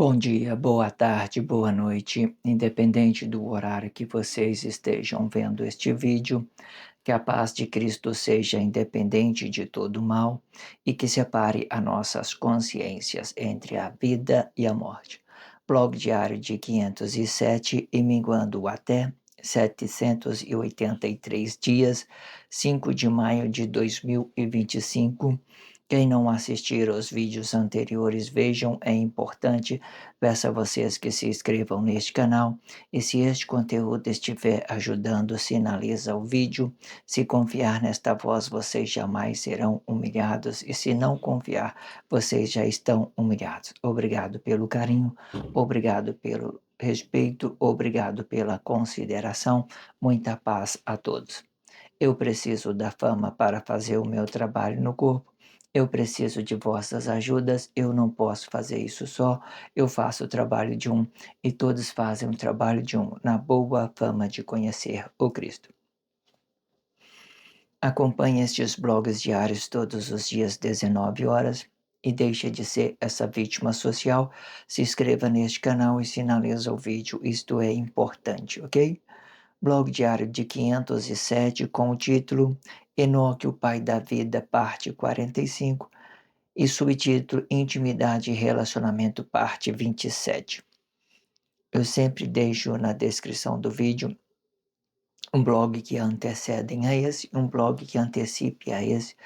Bom dia, boa tarde, boa noite, independente do horário que vocês estejam vendo este vídeo, que a paz de Cristo seja independente de todo mal e que separe as nossas consciências entre a vida e a morte. Blog diário de 507 e minguando até 783 dias, 5 de maio de 2025. Quem não assistir aos vídeos anteriores, vejam, é importante. Peço a vocês que se inscrevam neste canal e se este conteúdo estiver ajudando, sinaliza o vídeo. Se confiar nesta voz, vocês jamais serão humilhados e se não confiar, vocês já estão humilhados. Obrigado pelo carinho, obrigado pelo respeito, obrigado pela consideração. Muita paz a todos. Eu preciso da fama para fazer o meu trabalho no corpo. Eu preciso de vossas ajudas, eu não posso fazer isso só, eu faço o trabalho de um e todos fazem o trabalho de um, na boa fama de conhecer o Cristo. Acompanhe estes blogs diários todos os dias 19 horas e deixe de ser essa vítima social. Se inscreva neste canal e sinaliza o vídeo, isto é importante, ok? Blog diário de 507 com o título Enoque, o Pai da Vida, parte 45 e subtítulo Intimidade e Relacionamento, parte 27. Eu sempre deixo na descrição do vídeo um blog que antecedem a esse, um blog que antecipe a esse,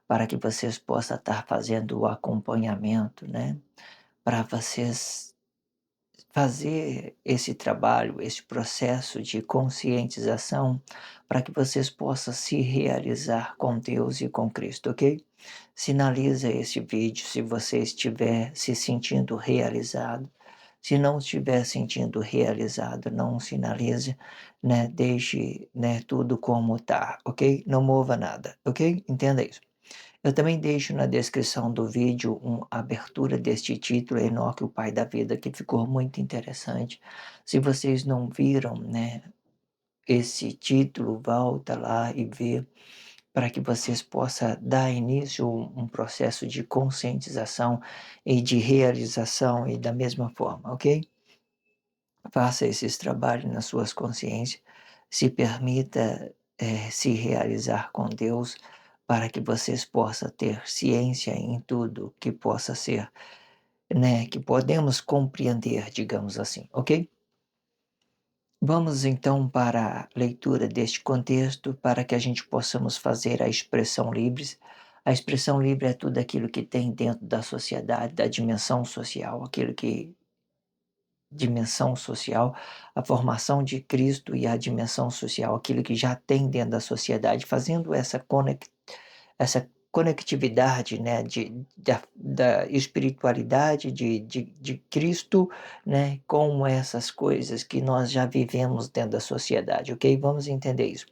para que vocês possam estar fazendo o acompanhamento, né? Para vocês fazer esse trabalho, esse processo de conscientização, para que vocês possam se realizar com Deus e com Cristo, ok? Sinaliza esse vídeo se você estiver se sentindo realizado. Se não estiver sentindo realizado, não sinalize, né? Deixe, né, tudo como está, ok? Não mova nada, ok? Entenda isso. Eu também deixo na descrição do vídeo uma abertura deste título, Enoque, o Pai da Vida, que ficou muito interessante. Se vocês não viram, né, esse título, volta lá e vê para que vocês possam dar início a um processo de conscientização e de realização e da mesma forma, ok? Faça esses trabalhos nas suas consciências, se permita se realizar com Deus para que vocês possam ter ciência em tudo que possa ser, né, que podemos compreender, digamos assim, ok? Vamos então para a leitura deste contexto para que a gente possamos fazer a expressão livre. A expressão livre é tudo aquilo que tem dentro da sociedade, da dimensão social, aquilo que dimensão social, a formação de Cristo e a dimensão social, aquilo que já tem dentro da sociedade, fazendo essa conectividade, né, da espiritualidade de Cristo, né, com essas coisas que nós já vivemos dentro da sociedade, ok? Vamos entender isso.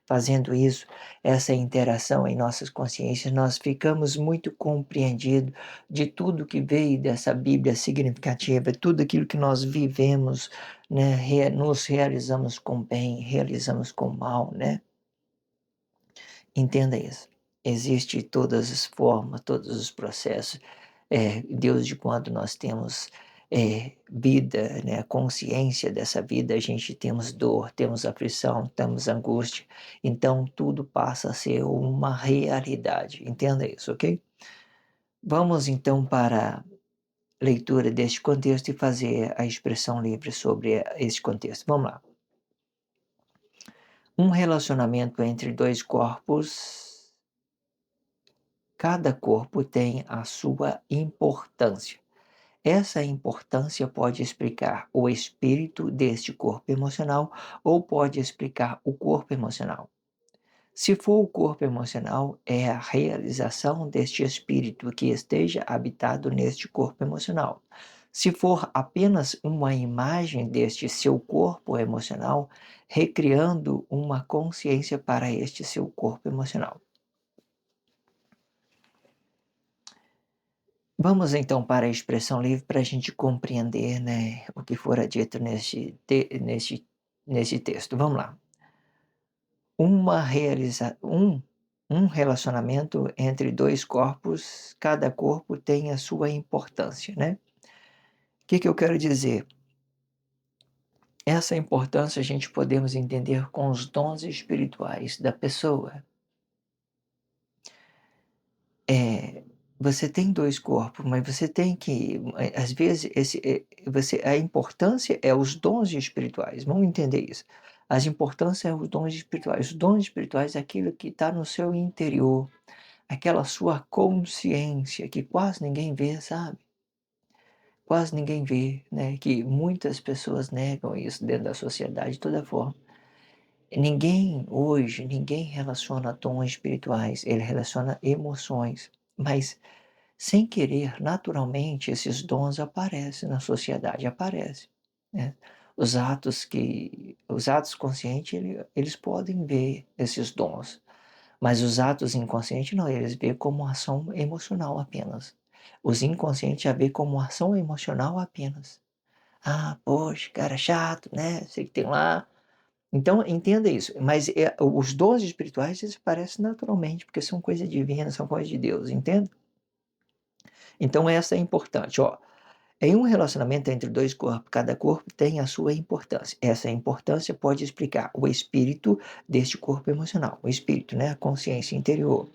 Fazendo isso, essa interação em nossas consciências, nós ficamos muito compreendidos de tudo que veio dessa Bíblia significativa, tudo aquilo que nós vivemos, né, nos realizamos com bem, realizamos com mal, né? Entenda isso. Existe todas as formas, todos os processos. Deus, de quando nós temos vida, né, consciência dessa vida, a gente temos dor, temos aflição, temos angústia. Então, tudo passa a ser uma realidade. Entenda isso, ok? Vamos então para a leitura deste contexto e fazer a expressão livre sobre este contexto. Vamos lá. Um relacionamento entre dois corpos. Cada corpo tem a sua importância. Essa importância pode explicar o espírito deste corpo emocional ou pode explicar o corpo emocional. Se for o corpo emocional, é a realização deste espírito que esteja habitado neste corpo emocional. Se for apenas uma imagem deste seu corpo emocional, recriando uma consciência para este seu corpo emocional. Vamos então para a expressão livre para a gente compreender, né, o que fora dito neste texto. Vamos lá. Um relacionamento entre dois corpos, cada corpo tem a sua importância, né? Que eu quero dizer? Essa importância a gente podemos entender com os dons espirituais da pessoa. É, você tem 2 corpos, mas você tem que, às vezes, a importância é os dons espirituais, vamos entender isso. As importância é os dons espirituais. Os dons espirituais é aquilo que está no seu interior, aquela sua consciência que quase ninguém vê, sabe? Quase ninguém vê, né, que muitas pessoas negam isso dentro da sociedade de toda forma. Ninguém relaciona dons espirituais, ele relaciona emoções, mas sem querer, naturalmente, esses dons aparecem na sociedade, aparecem, né. Os atos conscientes, eles podem ver esses dons, mas os atos inconscientes não, eles veem como ação emocional apenas. Os inconscientes já vê como ação emocional apenas. "Ah, poxa, cara chato, né, sei que tem lá". Então entenda isso, mas, os dons espirituais eles aparecem naturalmente, porque são coisa divina, são coisa de Deus, entende? Então essa é importante, ó. Em um relacionamento entre 2 corpos, cada corpo tem a sua importância. Essa importância pode explicar o espírito deste corpo emocional, o espírito, né, a consciência interior.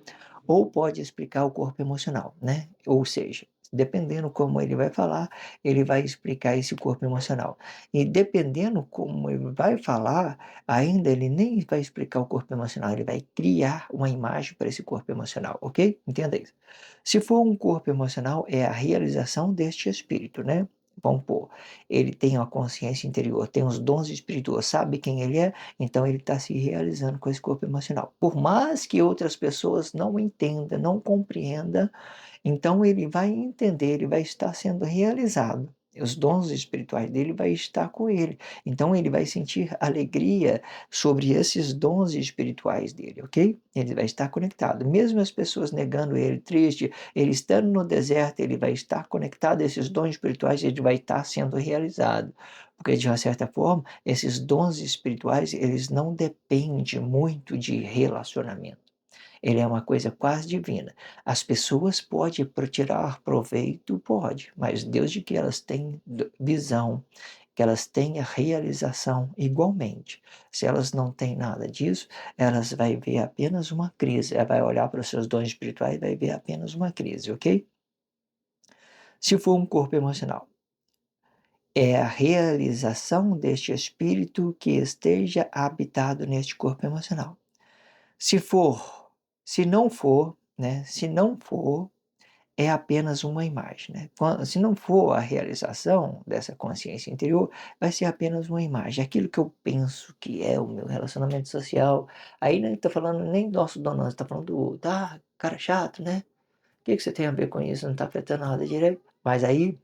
Ou pode explicar o corpo emocional, né, ou seja, dependendo como ele vai falar, ele vai explicar esse corpo emocional. E dependendo como ele vai falar, ainda ele nem vai explicar o corpo emocional, ele vai criar uma imagem para esse corpo emocional, ok? Entenda isso. Se for um corpo emocional, é a realização deste espírito, né. Vamos pôr, ele tem uma consciência interior, tem os dons espirituais, sabe quem ele é, então ele está se realizando com esse corpo emocional. Por mais que outras pessoas não entendam, não compreendam, então ele vai entender, ele vai estar sendo realizado. Os dons espirituais dele vai estar com ele. Então ele vai sentir alegria sobre esses dons espirituais dele, ok? Ele vai estar conectado. Mesmo as pessoas negando ele, triste, ele estando no deserto, ele vai estar conectado a esses dons espirituais, ele vai estar sendo realizado. Porque de uma certa forma, esses dons espirituais, eles não dependem muito de relacionamento. Ele é uma coisa quase divina. As pessoas podem tirar proveito? Pode, mas Deus de que elas têm visão, que elas têm a realização igualmente. Se elas não têm nada disso, elas vai ver apenas uma crise. Ela vai olhar para os seus dons espirituais e vai ver apenas uma crise, ok? Se for um corpo emocional, é a realização deste espírito que esteja habitado neste corpo emocional. Se for, se não for, né, se não for, é apenas uma imagem, né. Se não for a realização dessa consciência interior, vai ser apenas uma imagem, aquilo que eu penso que é o meu relacionamento social, aí não está falando nem nosso dono não, está falando do outro: "Ah, cara chato, né, o que que você tem a ver com isso? Não está afetando nada direito". Mas aí,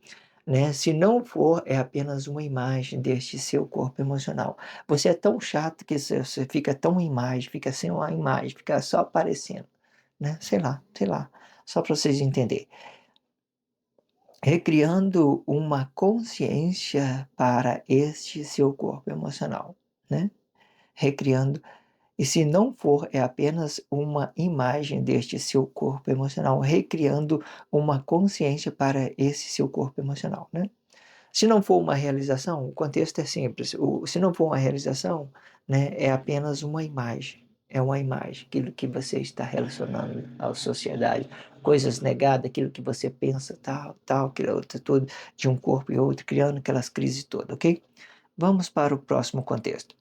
né, se não for, é apenas uma imagem deste seu corpo emocional. Você é tão chato que você fica tão imagem, fica sem uma imagem, fica só aparecendo, né, sei lá, só para vocês entenderem. Recriando uma consciência para este seu corpo emocional, né, recriando e se não for, é apenas uma imagem deste seu corpo emocional, recriando uma consciência para esse seu corpo emocional, né. Se não for uma realização, o contexto é simples, se não for uma realização, né, é apenas uma imagem, é uma imagem, aquilo que você está relacionando à sociedade, coisas negadas, aquilo que você pensa, tal, tal, aquilo outro tudo, de um corpo e outro, criando aquelas crises todas, ok? Vamos para o próximo contexto.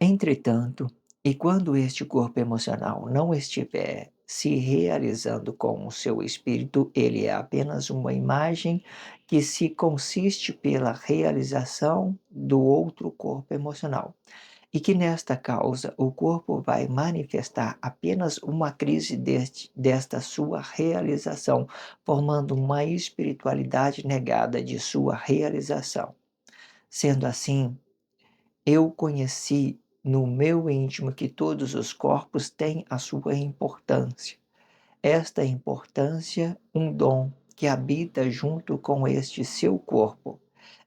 Entretanto, e quando este corpo emocional não estiver se realizando com o seu espírito, ele é apenas uma imagem que se consiste pela realização do outro corpo emocional. E que nesta causa o corpo vai manifestar apenas uma crise desta sua realização, formando uma espiritualidade negada de sua realização. Sendo assim, eu conheci no meu íntimo que todos os corpos têm a sua importância. Esta importância, um dom que habita junto com este seu corpo.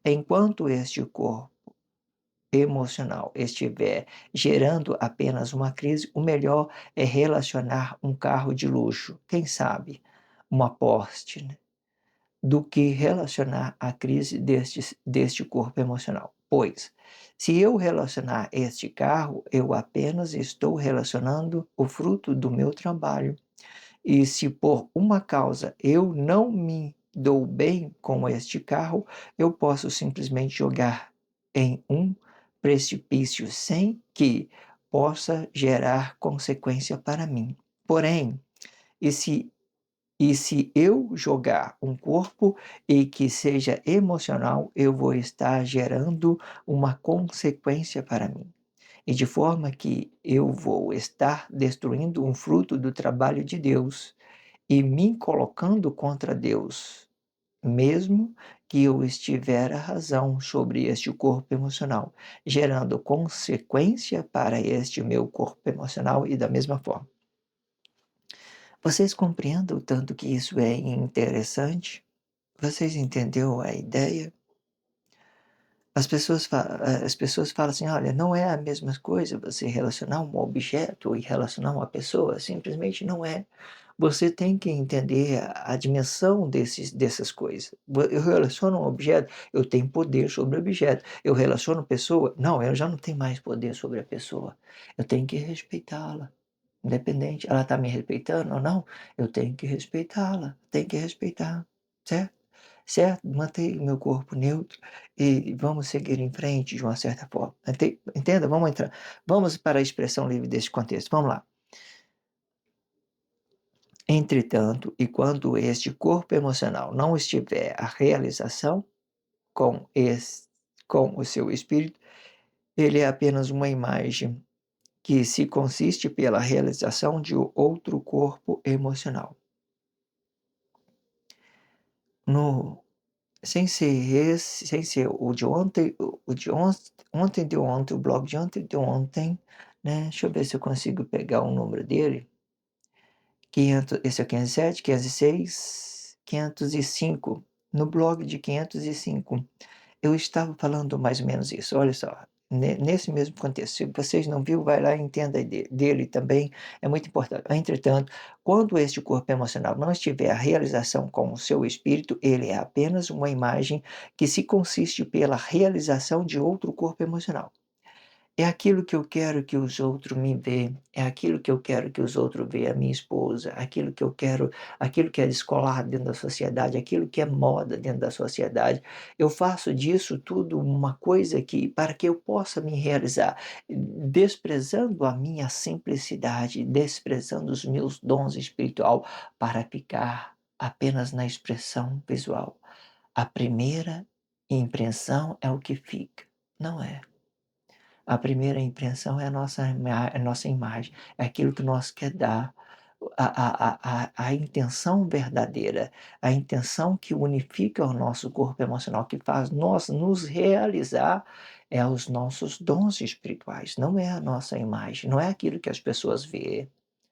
Enquanto este corpo emocional estiver gerando apenas uma crise, o melhor é relacionar um carro de luxo, quem sabe uma Porsche, né? do que relacionar a crise deste corpo emocional. Pois, se eu relacionar este carro, eu apenas estou relacionando o fruto do meu trabalho. E se por uma causa eu não me dou bem com este carro, eu posso simplesmente jogar em um precipício sem que possa gerar consequência para mim. Porém, e se e se eu jogar um corpo e que seja emocional, eu vou estar gerando uma consequência para mim. E de forma que eu vou estar destruindo um fruto do trabalho de Deus e me colocando contra Deus, mesmo que eu estiver a razão sobre este corpo emocional, gerando consequência para este meu corpo emocional e da mesma forma. Vocês compreendem o tanto que isso é interessante? Vocês entenderam a ideia? As pessoas falam assim: "Olha, não é a mesma coisa você relacionar um objeto e relacionar uma pessoa", simplesmente não é. Você tem que entender a dimensão dessas coisas. Eu relaciono um objeto, eu tenho poder sobre o objeto. Eu relaciono pessoa, não, eu já não tenho mais poder sobre a pessoa. Eu tenho que respeitá-la. Independente, ela está me respeitando ou não, eu tenho que respeitá-la, tenho que respeitar, certo? Certo? Mantenho meu corpo neutro e vamos seguir em frente de uma certa forma. Entenda? Vamos para a expressão livre desse contexto. Vamos lá. Entretanto, e quando este corpo emocional não estiver a realização com o seu espírito, ele é apenas uma imagem que se consiste pela realização de outro corpo emocional. No sem ser o de ontem, o de ontem de ontem, o blog de ontem de ontem, né, deixa eu ver se eu consigo pegar o número dele, 500, esse é o 507, 506, 505. No blog de 505, eu estava falando mais ou menos isso, olha só, nesse mesmo contexto, se vocês não viu, vai lá e entenda dele também, é muito importante. Entretanto, quando este corpo emocional não estiver a realização com o seu espírito, ele é apenas uma imagem que se consiste pela realização de outro corpo emocional. É aquilo que eu quero que os outros me vê, é aquilo que eu quero que os outros vê a minha esposa, aquilo que eu quero, aquilo que é descolado dentro da sociedade, aquilo que é moda dentro da sociedade. Eu faço disso tudo uma coisa que para que eu possa me realizar, desprezando a minha simplicidade, desprezando os meus dons espiritual para ficar apenas na expressão visual. A primeira impressão é o que fica, não é? A primeira impressão é a nossa imagem, é aquilo que nós quer dar, a intenção verdadeira, a intenção que unifica o nosso corpo emocional, que faz nós nos realizar, é os nossos dons espirituais, não é a nossa imagem, não é aquilo que as pessoas vê,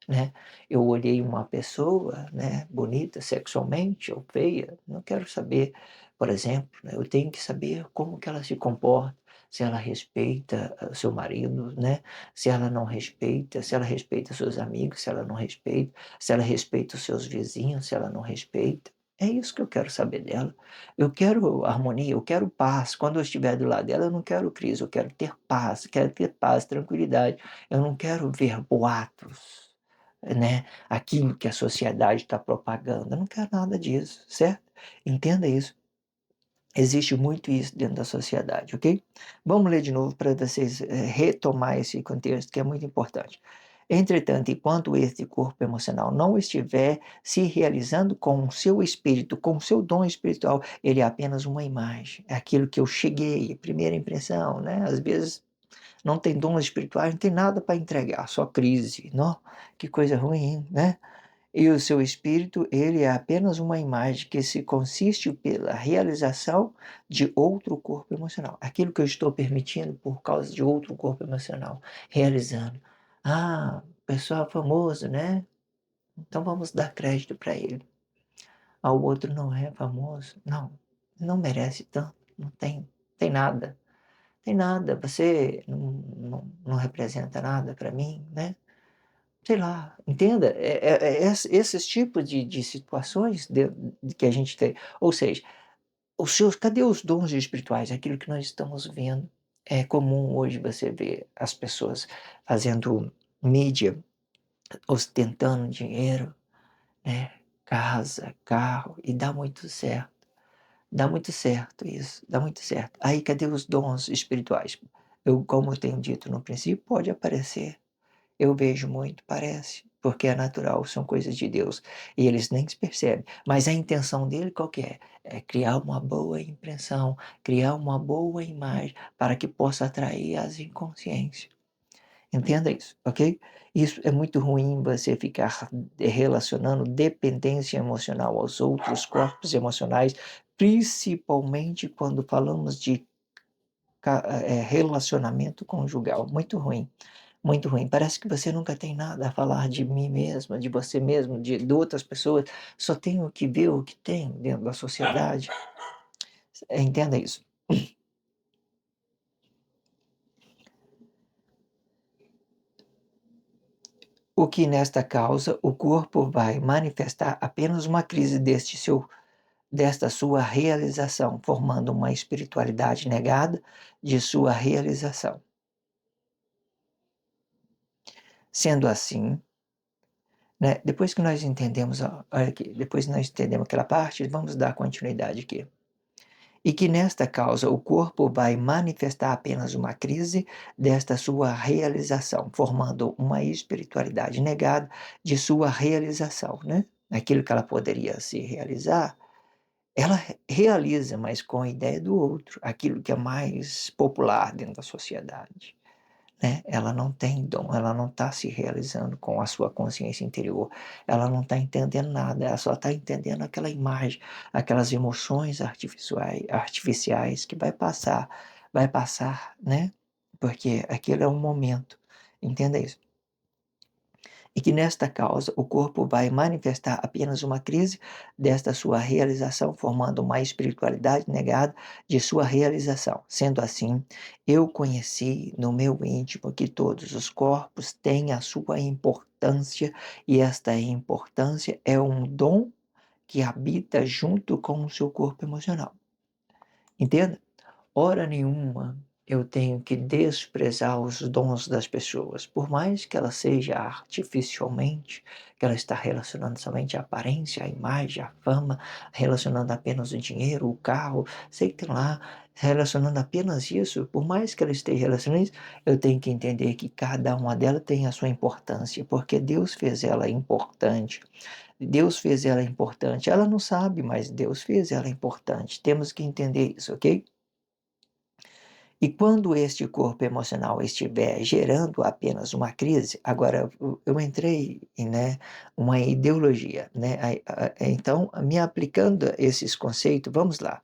né. Eu olhei uma pessoa, né, bonita sexualmente ou feia, não quero saber, por exemplo, né, eu tenho que saber como que ela se comporta, se ela respeita seu marido, né, se ela não respeita, se ela respeita seus amigos, se ela não respeita, se ela respeita os seus vizinhos, se ela não respeita. É isso que eu quero saber dela. Eu quero harmonia, eu quero paz. Quando eu estiver do lado dela, eu não quero crise, eu quero ter paz, tranquilidade. Eu não quero ver boatos, né, aquilo que a sociedade está propagando. Eu não quero nada disso, certo? Entenda isso. Existe muito isso dentro da sociedade, ok? Vamos ler de novo para vocês retomar esse contexto que é muito importante. Entretanto, enquanto este corpo emocional não estiver se realizando com o seu espírito, com o seu dom espiritual, ele é apenas uma imagem. É aquilo que eu cheguei, primeira impressão, né? Às vezes não tem dons espirituais, não tem nada para entregar, só crise. Não, que coisa ruim, né? E o seu espírito, ele é apenas uma imagem que se consiste pela realização de outro corpo emocional. Aquilo que eu estou permitindo por causa de outro corpo emocional, realizando. Ah, pessoal famoso, né? Então vamos dar crédito para ele. Ah, o outro não é famoso. Não, não merece tanto. Não tem, tem nada. Tem nada. Você não representa nada para mim, né? sei lá, entenda? Esses tipos de situações de que a gente tem. Ou seja, cadê os dons espirituais? Aquilo que nós estamos vendo. É comum hoje você ver as pessoas fazendo mídia, ostentando dinheiro, né? Casa, carro, e dá muito certo. Dá muito certo isso, dá muito certo. Aí cadê os dons espirituais? Como eu tenho dito no princípio, pode aparecer. Eu vejo muito, parece, porque é natural, são coisas de Deus. E eles nem se percebem. Mas a intenção dele qual que é? É criar uma boa impressão, criar uma boa imagem para que possa atrair as inconsciências. Entenda isso, ok? Isso é muito ruim você ficar relacionando dependência emocional aos outros corpos emocionais, principalmente quando falamos de relacionamento conjugal. Muito ruim, muito ruim. Parece que você nunca tem nada a falar de mim mesma, de você mesmo, de outras pessoas. Só tem o que ver o que tem dentro da sociedade. Entenda isso. O que nesta causa o corpo vai manifestar apenas uma crise desta sua realização, formando uma espiritualidade negada de sua realização. Sendo assim, né, depois que nós entendemos, ó, olha aqui, depois que nós entendemos aquela parte, vamos dar continuidade aqui. E que nesta causa o corpo vai manifestar apenas uma crise desta sua realização, formando uma espiritualidade negada de sua realização, né? Aquilo que ela poderia se realizar, ela realiza, mas com a ideia do outro, aquilo que é mais popular dentro da sociedade, né? Ela não tem dom, ela não está se realizando com a sua consciência interior, ela não está entendendo nada, ela só está entendendo aquela imagem, aquelas emoções artificiais que vai passar, né? Porque aquilo é um momento, entenda isso. E que nesta causa o corpo vai manifestar apenas uma crise desta sua realização, formando uma espiritualidade negada de sua realização. Sendo assim, eu conheci no meu íntimo que todos os corpos têm a sua importância, e esta importância é um dom que habita junto com o seu corpo emocional. Entenda? Hora nenhuma eu tenho que desprezar os dons das pessoas, por mais que ela seja artificialmente, que ela está relacionando somente a aparência, a imagem, a fama, relacionando apenas o dinheiro, o carro, sei que lá, relacionando apenas isso, por mais que ela esteja relacionando isso, eu tenho que entender que cada uma delas tem a sua importância, porque Deus fez ela importante. Deus fez ela importante. Ela não sabe, mas Deus fez ela importante. Temos que entender isso, ok? E quando este corpo emocional estiver gerando apenas uma crise, agora eu entrei em, né, uma ideologia, né? Então, me aplicando esses conceitos, vamos lá.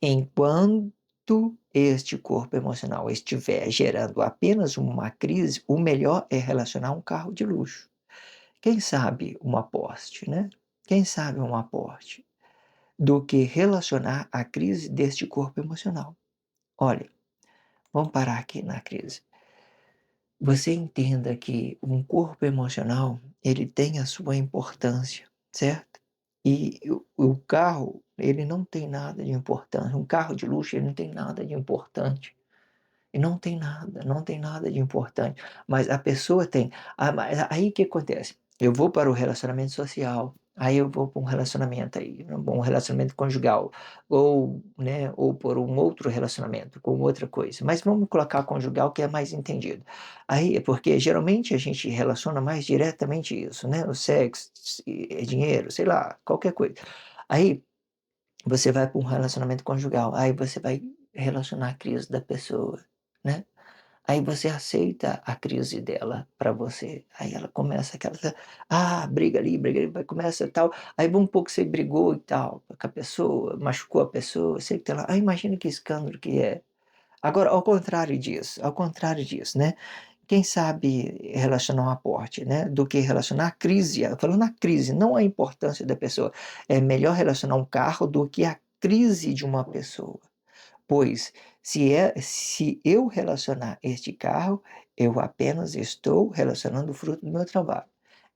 Enquanto este corpo emocional estiver gerando apenas uma crise, o melhor é relacionar um carro de luxo. Quem sabe uma Porsche, né? Quem sabe uma Porsche, do que relacionar a crise deste corpo emocional. Olha, vamos parar aqui na crise. Você entenda que um corpo emocional, ele tem a sua importância, certo? E o carro, ele não tem nada de importante. Um carro de luxo, ele não tem nada de importante. E não tem nada, não tem nada de importante. Mas a pessoa tem. Mas aí o que acontece? Eu vou para o relacionamento social, aí eu vou para um relacionamento aí, um relacionamento conjugal, ou, né, ou por um outro relacionamento com outra coisa. Mas vamos colocar conjugal que é mais entendido. Aí, porque geralmente a gente relaciona mais diretamente isso, né? O sexo, dinheiro, sei lá, qualquer coisa. Aí você vai para um relacionamento conjugal, aí você vai relacionar a crise da pessoa, né? Aí você aceita a crise dela para você. Aí ela começa aquela, briga ali, vai começa tal. Aí um pouco você brigou e tal com a pessoa, machucou a pessoa, sei que lá. Aí imagina que escândalo que é. Agora, ao contrário disso, né? Quem sabe relacionar um aporte, né? Do que relacionar a crise. Falando a crise, não a importância da pessoa. É melhor relacionar um carro do que a crise de uma pessoa. Pois, se eu relacionar este carro, eu apenas estou relacionando o fruto do meu trabalho.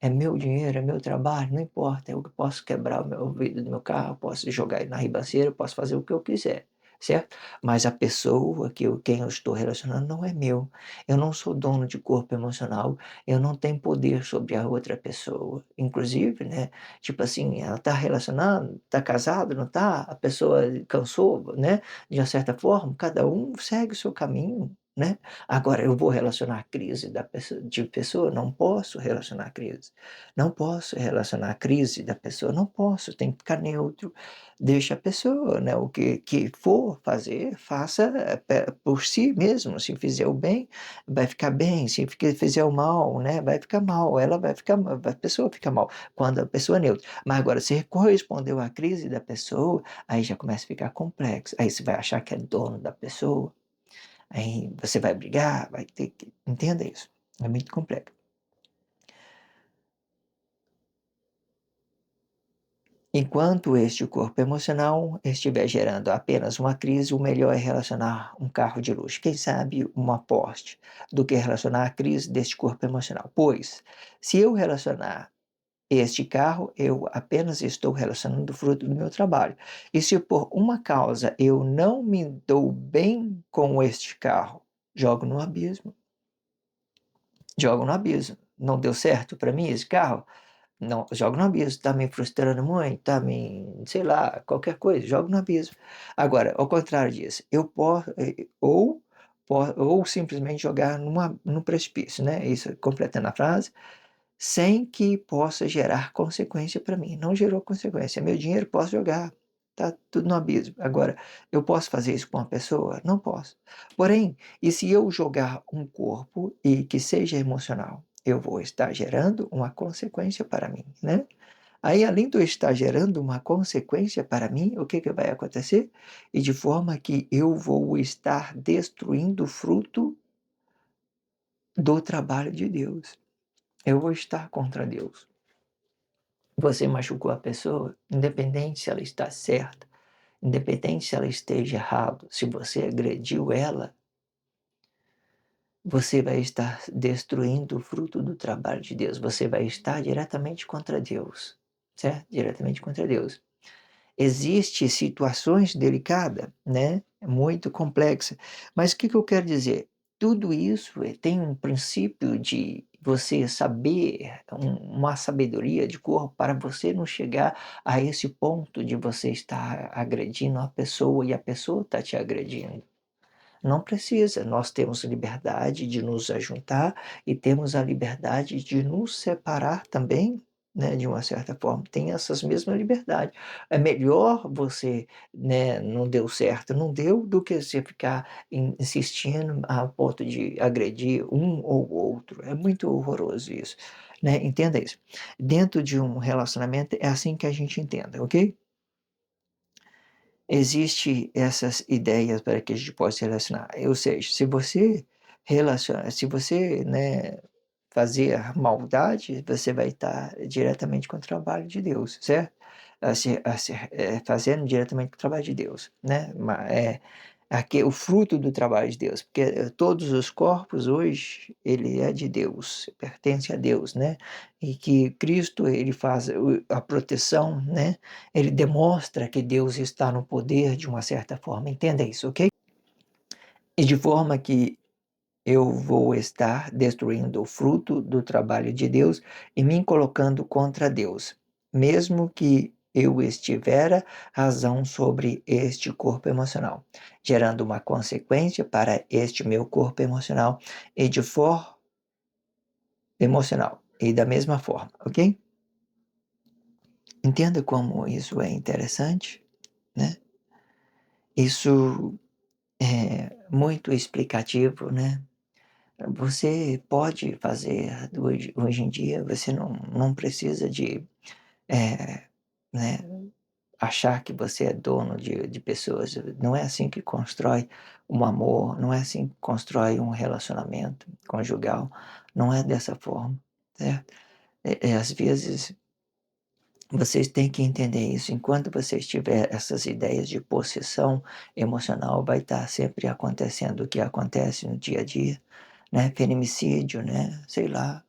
é meu dinheiro, é meu trabalho, não importa, eu posso quebrar o vidro do meu carro, posso jogar ele na ribanceira, posso fazer o que eu quiser, certo? Mas a pessoa quem eu estou relacionando não é meu. Eu não sou dono de corpo emocional, eu não tenho poder sobre a outra pessoa. Inclusive, né, tipo assim, ela está relacionando, está casado, não está? A pessoa cansou, né, de uma certa forma, cada um segue o seu caminho, né? Agora eu vou relacionar a crise de pessoa? Não posso relacionar a crise. Não posso relacionar a crise da pessoa, não posso, tem que ficar neutro. Deixa a pessoa, né, o que for fazer, faça por si mesmo. Se fizer o bem, vai ficar bem. Se fizer o mal, né, vai ficar mal. Ela vai ficar, a pessoa fica mal. Quando a pessoa é neutra. Mas agora, se correspondeu à crise da pessoa, aí já começa a ficar complexo. Aí você vai achar que é dono da pessoa. Aí você vai brigar, vai ter que. Entenda isso. É muito complexo. Enquanto este corpo emocional estiver gerando apenas uma crise, o melhor é relacionar um carro de luxo, quem sabe uma Porsche, do que relacionar a crise deste corpo emocional. Pois, se eu relacionar este carro, eu apenas estou relacionando o fruto do meu trabalho. E se por uma causa eu não me dou bem com este carro, jogo no abismo. Jogo no abismo. Não deu certo para mim esse carro? Não, jogo no abismo. Está me frustrando muito, está me, sei lá, qualquer coisa, jogo no abismo. Agora, ao contrário disso, eu posso, ou simplesmente jogar num precipício, né? Isso, completando a frase, sem que possa gerar consequência para mim. Não gerou consequência. É meu dinheiro, posso jogar. Tá tudo no abismo. Agora, eu posso fazer isso com uma pessoa? Não posso. Porém, e se eu jogar um corpo e que seja emocional? Eu vou estar gerando uma consequência para mim, né? Aí, além de eu estar gerando uma consequência para mim, o que que vai acontecer? E de forma que eu vou estar destruindo o fruto do trabalho de Deus. Eu vou estar contra Deus. Você machucou a pessoa, independente se ela está certa, independente se ela esteja errado, se você agrediu ela, você vai estar destruindo o fruto do trabalho de Deus. Você vai estar diretamente contra Deus, certo? Diretamente contra Deus. Existem situações delicadas, né? Muito complexa. Mas o que que eu quero dizer? Tudo isso tem um princípio de você saber, uma sabedoria de corpo para você não chegar a esse ponto de você estar agredindo a pessoa e a pessoa está te agredindo. Não precisa, nós temos liberdade de nos ajuntar e temos a liberdade de nos separar também, né, de uma certa forma, tem essas mesmas liberdades. É melhor você, né, não deu certo, não deu, do que você ficar insistindo a ponto de agredir um ou outro. É muito horroroso isso, né? Entenda isso. Dentro de um relacionamento é assim que a gente entenda, ok? Existe essas ideias para que a gente possa se relacionar. Ou seja, se você, né, fazer maldade, você vai estar diretamente com o trabalho de Deus, certo? Fazendo diretamente com o trabalho de Deus, né? Aqui, o fruto do trabalho de Deus, porque todos os corpos hoje, ele é de Deus, pertence a Deus, né? E que Cristo, ele faz a proteção, né? Ele demonstra que Deus está no poder de uma certa forma, entenda isso, ok? E de forma que eu vou estar destruindo o fruto do trabalho de Deus e me colocando contra Deus, mesmo que eu estivera razão sobre este corpo emocional, gerando uma consequência para este meu corpo emocional e de forma emocional e da mesma forma, ok? Entenda como isso é interessante, né? Isso é muito explicativo, né? Você pode fazer hoje em dia, você não precisa de, eh, né, achar que você é dono de pessoas. Não é assim que constrói um amor, não é assim que constrói um relacionamento conjugal, não é dessa forma, certo? Às vezes, vocês têm que entender isso, enquanto você tiver essas ideias de possessão emocional, vai estar sempre acontecendo o que acontece no dia a dia, né, feminicídio, né, sei lá,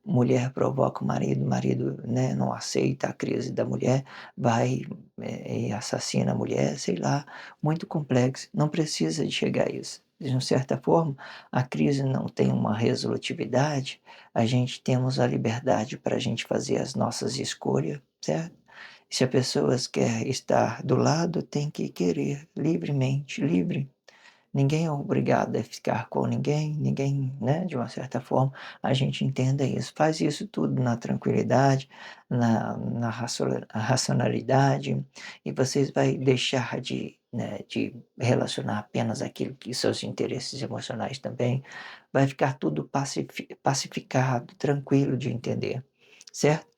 mulher provoca o marido, né, não aceita a crise da mulher, vai, e assassina a mulher, sei lá, muito complexo, não precisa de chegar a isso. De uma certa forma, a crise não tem uma resolutividade, a gente temos a liberdade para a gente fazer as nossas escolhas, certo? Se a pessoa quer estar do lado, tem que querer livremente, livre. Ninguém é obrigado a ficar com ninguém, ninguém, né, de uma certa forma, a gente entenda isso. Faz isso tudo na tranquilidade, na racionalidade, e vocês vai deixar de, né, de relacionar apenas aquilo que seus interesses emocionais também, vai ficar tudo pacificado, tranquilo de entender, certo?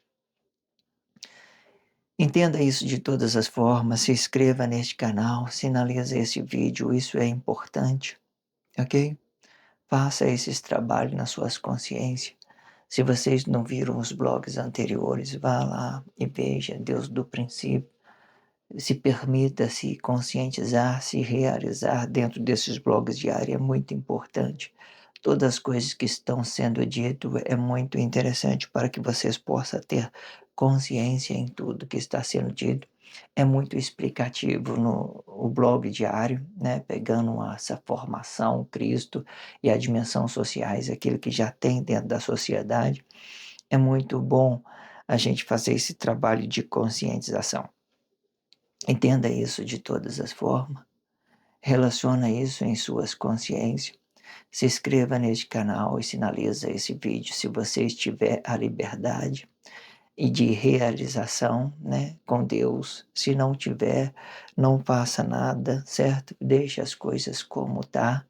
Entenda isso de todas as formas, se inscreva neste canal, sinalize esse vídeo, isso é importante, ok? Faça esses trabalhos nas suas consciências. Se vocês não viram os blogs anteriores, vá lá e veja Deus do princípio. Se permita se conscientizar, se realizar dentro desses blogs diários é muito importante. Todas as coisas que estão sendo dito é muito interessante para que vocês possam ter consciência em tudo que está sendo dito. É muito explicativo no o blog diário, né, pegando essa formação, Cristo e a dimensão sociais, aquilo que já tem dentro da sociedade. É muito bom a gente fazer esse trabalho de conscientização. Entenda isso de todas as formas, relaciona isso em suas consciências, se inscreva neste canal e sinaliza esse vídeo se você tiver a liberdade e de realização, né, com Deus. Se não tiver, não faça nada, certo? Deixe as coisas como tá.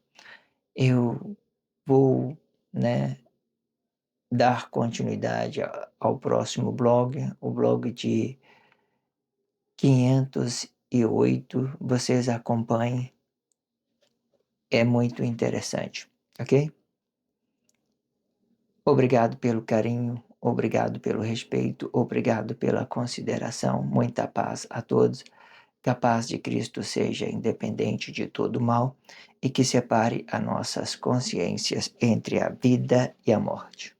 Eu vou, né, dar continuidade ao próximo blog, o blog de 508. Vocês acompanhem. É muito interessante, ok? Obrigado pelo carinho, obrigado pelo respeito, obrigado pela consideração, muita paz a todos. Que a paz de Cristo seja independente de todo mal e que separe as nossas consciências entre a vida e a morte.